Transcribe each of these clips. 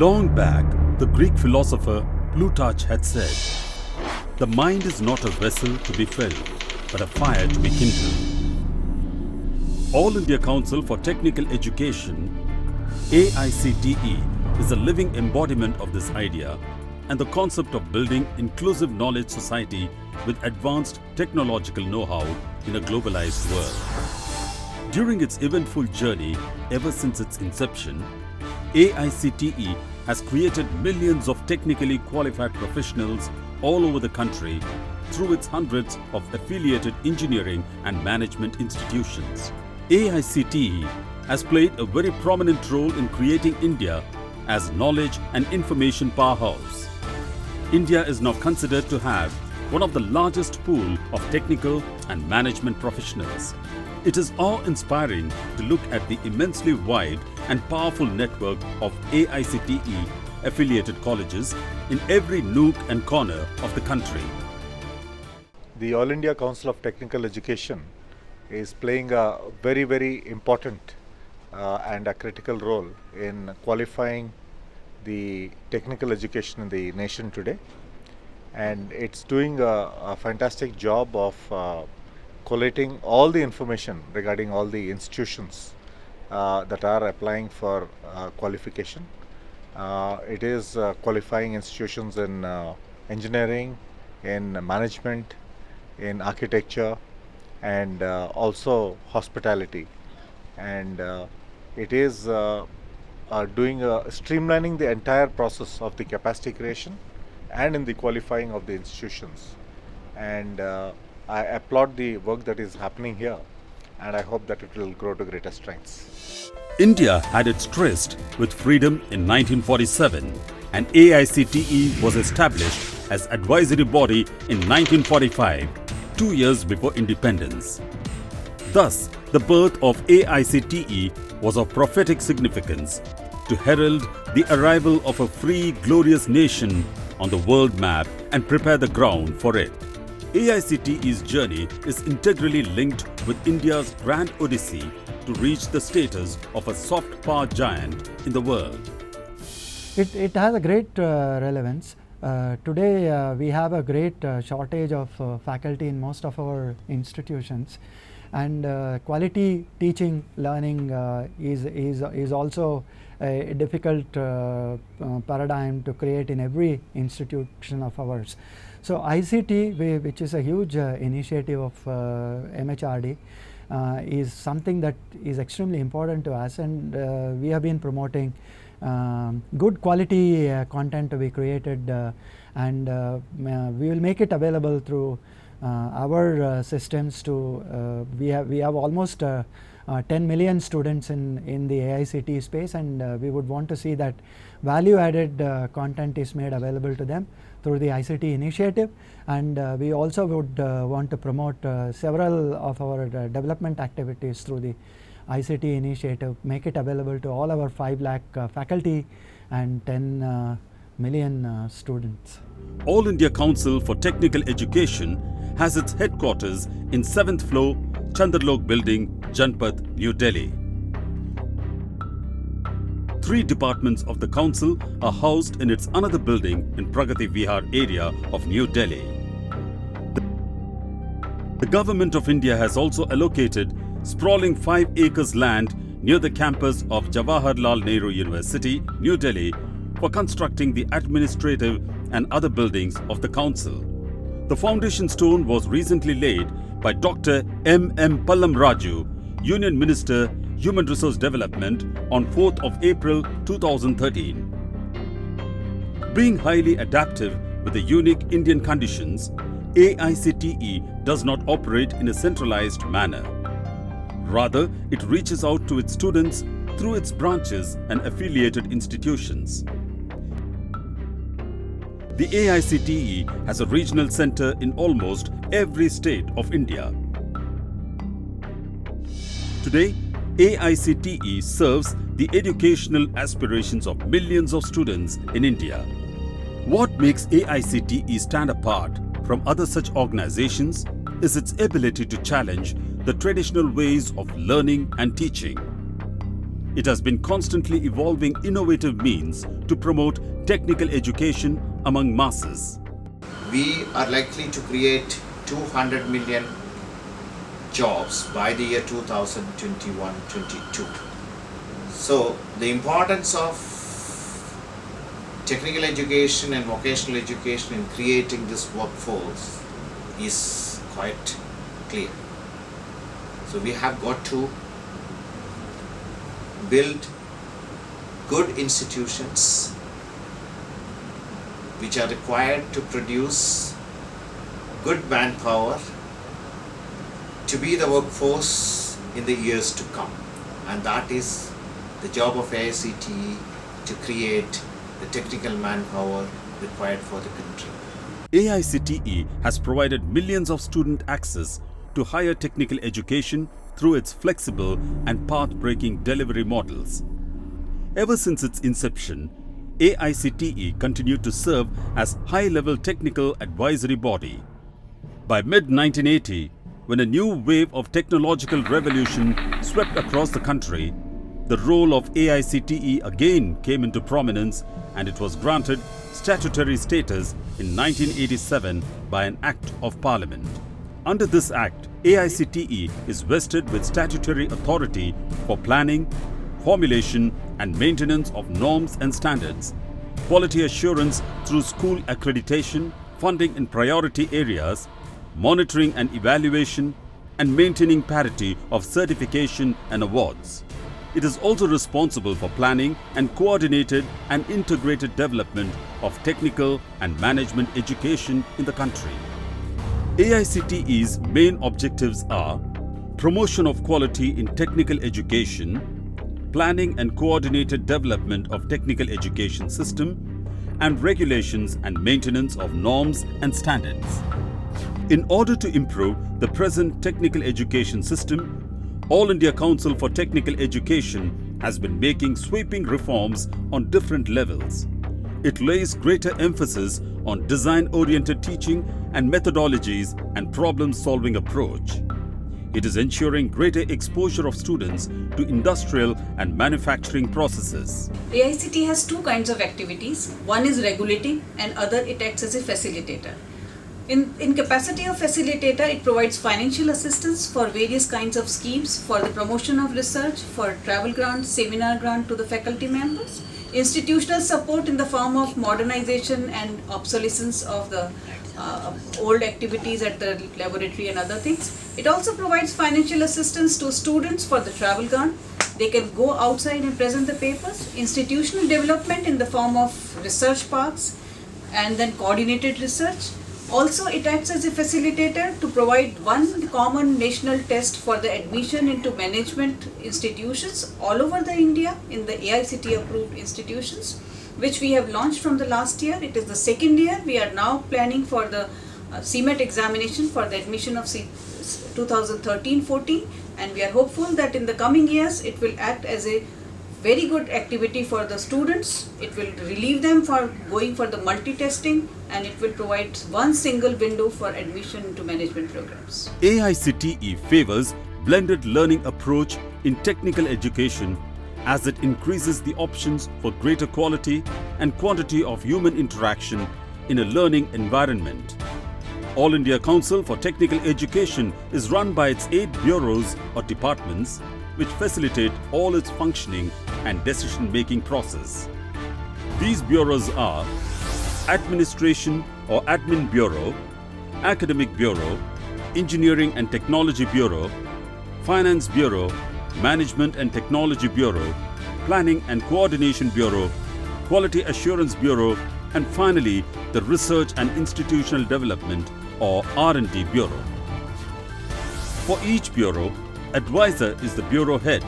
Long back, the Greek philosopher Plutarch had said, "The mind is not a vessel to be filled, but a fire to be kindled." All India Council for Technical Education, AICTE, is a living embodiment of this idea and the concept of building inclusive knowledge society with advanced technological know-how in a globalized world. During its eventful journey ever since its inception, AICTE has created millions of technically qualified professionals all over the country through its hundreds of affiliated engineering and management institutions. AICTE has played a very prominent role in creating India as knowledge and information powerhouse. India is now considered to have one of the largest pool of technical and management professionals. It is awe-inspiring to look at the immensely wide and powerful network of AICTE affiliated colleges in every nook and corner of the country. The All India Council of Technical Education is playing a very, very important and a critical role in qualifying the technical education in the nation today. And it's doing a fantastic job of collating all the information regarding all the institutions that are applying for qualification. It is qualifying institutions in engineering, in management, in architecture, and also hospitality. And it is doing streamlining the entire process of the capacity creation and in the qualifying of the institutions. And I applaud the work that is happening here, and I hope that it will grow to greater strengths. India had its tryst with freedom in 1947 and AICTE was established as advisory body in 1945, 2 years before independence. Thus, the birth of AICTE was of prophetic significance to herald the arrival of a free, glorious nation on the world map and prepare the ground for it. AICTE's journey is integrally linked with India's grand odyssey to reach the status of a soft power giant in the world. It has a great relevance. Today we have a great shortage of faculty in most of our institutions, and quality teaching learning is also a difficult paradigm to create in every institution of ours. So ICT, which is a huge initiative of MHRD, is something that is extremely important to us, and we have been promoting good quality content to be created, and we will make it available through our systems to we have almost 10 million students in the AICT space, and we would want to see that value added content is made available to them through the ICT initiative. And we also would want to promote several of our development activities through the ICT initiative, make it available to all our 5 lakh faculty and 10 million students. All India Council for Technical Education has its headquarters in 7th floor Chandralok Building, Janpath, New Delhi. 3 departments of the council are housed in its another building in Pragati Vihar area of New Delhi. The Government of India has also allocated sprawling 5 acres land near the campus of Jawaharlal Nehru University, New Delhi, for constructing the administrative and other buildings of the council. The foundation stone was recently laid by Dr. M. Pallam Raju, Union Minister, Human Resource Development, on 4th of April 2013. Being highly adaptive with the unique Indian conditions, AICTE does not operate in a centralized manner. Rather, it reaches out to its students through its branches and affiliated institutions. The AICTE has a regional center in almost every state of India. Today, AICTE serves the educational aspirations of millions of students in India. What makes AICTE stand apart from other such organizations is its ability to challenge the traditional ways of learning and teaching. It has been constantly evolving innovative means to promote technical education among masses. We are likely to create 200 million jobs by the year 2021-22. So the importance of technical education and vocational education in creating this workforce is quite clear. So we have got to build good institutions which are required to produce good manpower to be the workforce in the years to come. And that is the job of Aicte, to create the technical manpower required for the country. Aicte has provided millions of students access to higher technical education through its flexible and path-breaking delivery models. Ever since its inception, Aicte continued to serve as high-level technical advisory body. By mid-1980, when a new wave of technological revolution swept across the country, the role of Aicte again came into prominence, and it was granted statutory status in 1987 by an Act of Parliament. Under this Act, Aicte is vested with statutory authority for planning, formulation and maintenance of norms and standards, quality assurance through school accreditation, funding in priority areas, monitoring and evaluation, and maintaining parity of certification and awards. It is also responsible for planning and coordinated and integrated development of technical and management education in the country. Aicte's main objectives are promotion of quality in technical education, planning and coordinated development of technical education system, and regulations and maintenance of norms and standards. In order to improve the present technical education system, All India Council for Technical Education has been making sweeping reforms on different levels. It lays greater emphasis on design-oriented teaching and methodologies and problem-solving approach. It is ensuring greater exposure of students to industrial and manufacturing processes. Aicte has two kinds of activities. One is regulating and other it acts as a facilitator. In capacity of facilitator, it provides financial assistance for various kinds of schemes for the promotion of research, for travel grant, seminar grant to the faculty members, institutional support in the form of modernization and obsolescence of the old activities at the laboratory and other things. It also provides financial assistance to students for the travel grant. They can go outside and present the papers, institutional development in the form of research parks and then coordinated research. Also, it acts as a facilitator to provide one common national test for the admission into management institutions all over the India in the Aicte approved institutions, which we have launched from the last year. It is the second year. We are now planning for the CMET examination for the admission of 2013-14, and we are hopeful that in the coming years it will act as a very good activity for the students. It will relieve them for going for the multi-testing, and it will provide one single window for admission into management programs. Aicte favors blended learning approach in technical education as it increases the options for greater quality and quantity of human interaction in a learning environment. All India Council for Technical Education is run by its 8 bureaus or departments which facilitate all its functioning and decision-making process. These bureaus are Administration or Admin Bureau, Academic Bureau, Engineering and Technology Bureau, Finance Bureau, Management and Technology Bureau, Planning and Coordination Bureau, Quality Assurance Bureau, and finally the Research and Institutional Development or R&D Bureau. For each bureau, advisor is the bureau head,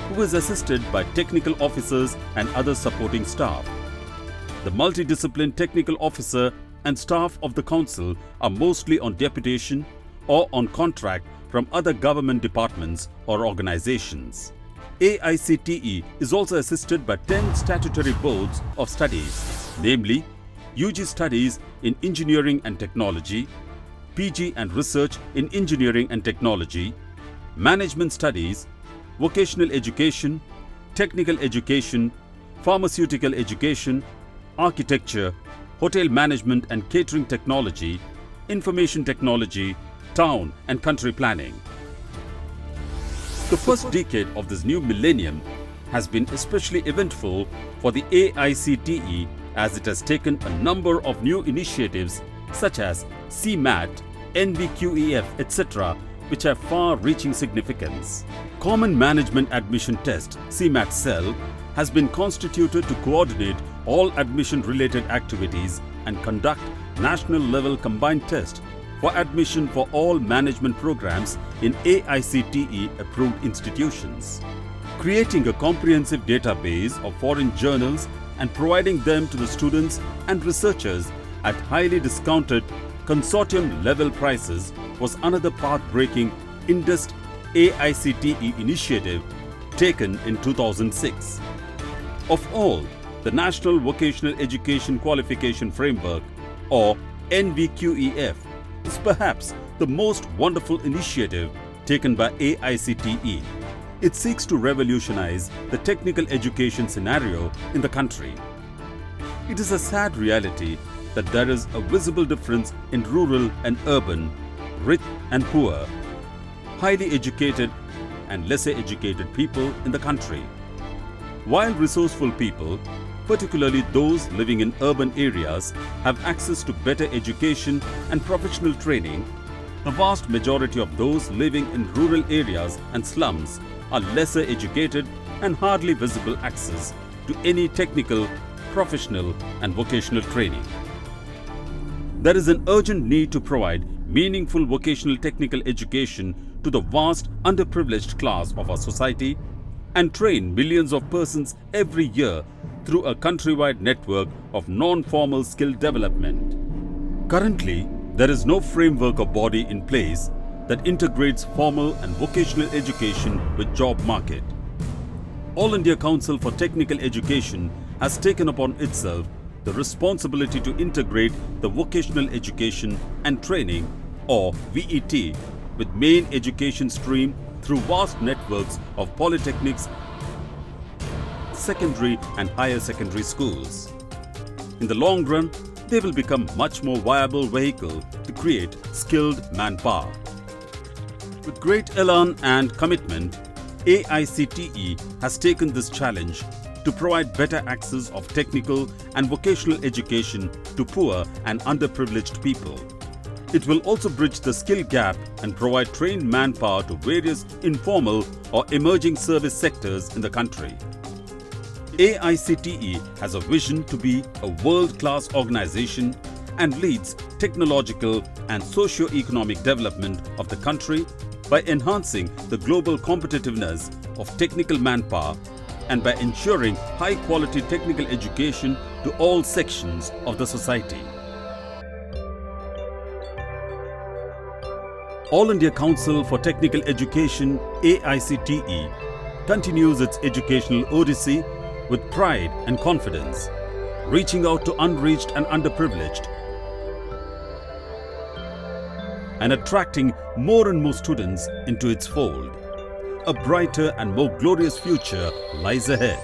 who is assisted by technical officers and other supporting staff. The multidisciplinary technical officer and staff of the council are mostly on deputation or on contract from other government departments or organizations. Aicte is also assisted by 10 statutory boards of studies, namely UG Studies in Engineering and Technology, PG and Research in Engineering and Technology, Management Studies, Vocational Education, technical education, pharmaceutical education, architecture, hotel management and catering technology, information technology, town and country planning. The first decade of this new millennium has been especially eventful for the AICTE as it has taken a number of new initiatives such as CMAT, NVQEF, etc., which have far-reaching significance. Common Management Admission Test (CMAT) cell has been constituted to coordinate all admission-related activities and conduct national-level combined test for admission for all management programs in AICTE-approved institutions. Creating a comprehensive database of foreign journals and providing them to the students and researchers at highly discounted consortium-level prices was another path-breaking INDUST AICTE initiative taken in 2006. Of all, the National Vocational Education Qualification Framework, or NVQEF, is perhaps the most wonderful initiative taken by AICTE. It seeks to revolutionize the technical education scenario in the country. It is a sad reality that there is a visible difference in rural and urban, rich and poor, highly educated and lesser educated people in the country. While resourceful people, particularly those living in urban areas, have access to better education and professional training, the vast majority of those living in rural areas and slums are lesser educated and hardly visible access to any technical, professional and vocational training. There is an urgent need to provide meaningful vocational technical education to the vast underprivileged class of our society and train millions of persons every year through a countrywide network of non-formal skill development. Currently, there is no framework or body in place that integrates formal and vocational education with job market. All India Council for Technical Education has taken upon itself the responsibility to integrate the vocational education and training, or VET, with main education stream through vast networks of polytechnics, secondary and higher secondary schools. In the long run, they will become much more viable vehicle to create skilled manpower. With great elan and commitment, AICTE has taken this challenge to provide better access of technical and vocational education to poor and underprivileged people. It will also bridge the skill gap and provide trained manpower to various informal or emerging service sectors in the country. AICTE has a vision to be a world-class organization and leads technological and socio-economic development of the country by enhancing the global competitiveness of technical manpower and by ensuring high-quality technical education to all sections of the society. All India Council for Technical Education AICTE continues its educational odyssey with pride and confidence, reaching out to unreached and underprivileged and attracting more and more students into its fold. A brighter and more glorious future lies ahead.